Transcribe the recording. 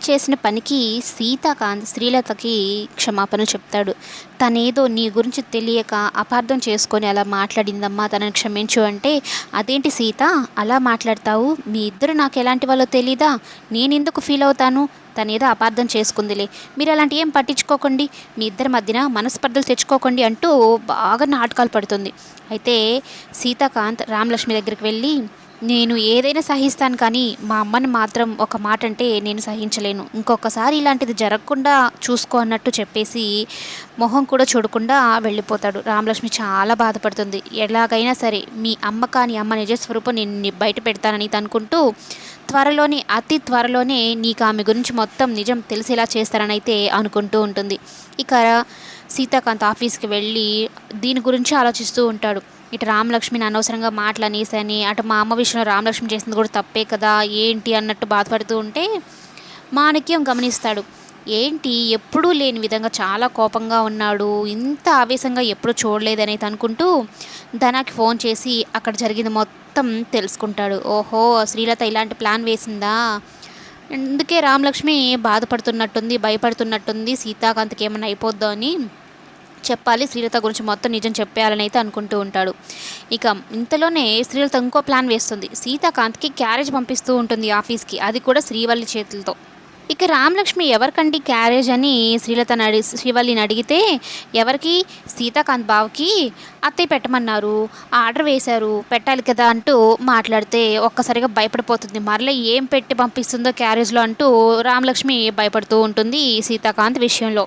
చేసిన పనికి సీతాకాంత్ శ్రీలతకి క్షమాపణలు చెప్తాడు. తనేదో నీ గురించి తెలియక అపార్థం చేసుకొని అలా మాట్లాడిందమ్మా, తనని క్షమించు అంటే, అదేంటి సీత అలా మాట్లాడతావు, మీ ఇద్దరు నాకు ఎలాంటి వాళ్ళో తెలీదా, నేనెందుకు ఫీల్ అవుతాను, తనేదో అపార్థం చేసుకుందిలే, మీరు అలాంటి ఏం పట్టించుకోకండి, మీ ఇద్దరి మధ్యన మనస్పర్ధలు తెచ్చుకోకండి అంటూ బాగా నాటకాలు పడుతుంది. అయితే సీతాకాంత్ రామలక్ష్మి దగ్గరికి వెళ్ళి, నేను ఏదైనా సహిస్తాను కానీ మా అమ్మని మాత్రం ఒక మాట అంటే నేను సహించలేను, ఇంకొకసారి ఇలాంటిది జరగకుండా చూసుకో అన్నట్టు చెప్పేసి మొహం కూడా చూడకుండా వెళ్ళిపోతాడు. రామలక్ష్మి చాలా బాధపడుతుంది. ఎలాగైనా సరే మీ అమ్మ కాని అమ్మ నిజస్వరూపం నేను బయట పెడతానని అనుకుంటూ త్వరలోనే అతి త్వరలోనే నీకు ఆమె గురించి మొత్తం నిజం తెలిసేలా చేస్తారని అయితే అనుకుంటూ ఉంటుంది. ఇక సీతాకాంత్ ఆఫీస్కి వెళ్ళి దీని గురించి ఆలోచిస్తూ ఉంటాడు. ఇటు రామలక్ష్మిని అనవసరంగా మాటలు అనేసని, అటు మా అమ్మ విషయంలో రామలక్ష్మి చేసింది కూడా తప్పే కదా ఏంటి అన్నట్టు బాధపడుతూ ఉంటే మాణిక్యం గమనిస్తాడు. ఏంటి ఎప్పుడూ లేని విధంగా చాలా కోపంగా ఉన్నాడు, ఇంత ఆవేశంగా ఎప్పుడూ చూడలేదని అనుకుంటూ ధనాకి ఫోన్ చేసి అక్కడ జరిగింది మొత్తం తెలుసుకుంటాడు. ఓహో, శ్రీలత ఇలాంటి ప్లాన్ వేసిందా, అందుకే రామలక్ష్మి బాధపడుతున్నట్టుంది, భయపడుతున్నట్టుంది, సీతాకాంత్కి ఏమైనా అయిపోద్దో అని చెప్పాలి, శ్రీలత గురించి మొత్తం నిజం చెప్పేయాలని అయితే అనుకుంటూ ఉంటాడు. ఇక ఇంతలోనే శ్రీలత ఇంకో ప్లాన్ వేస్తుంది. సీతాకాంత్కి క్యారేజ్ పంపిస్తూ ఉంటుంది ఆఫీస్కి, అది కూడా శ్రీవల్లి చేతులతో. ఇక రామలక్ష్మి ఎవరికండి క్యారేజ్ అని శ్రీవల్లిని అడిగితే, ఎవరికి, సీతాకాంత్ బావకి అత్తయ్య పెట్టమన్నారు, ఆర్డర్ వేశారు, పెట్టాలి కదా అంటూ మాట్లాడితే ఒక్కసారిగా భయపడిపోతుంది. మరలా ఏం పెట్టి పంపిస్తుందో క్యారేజ్లో అంటూ రామలక్ష్మి భయపడుతూ ఉంటుంది సీతాకాంత్ విషయంలో.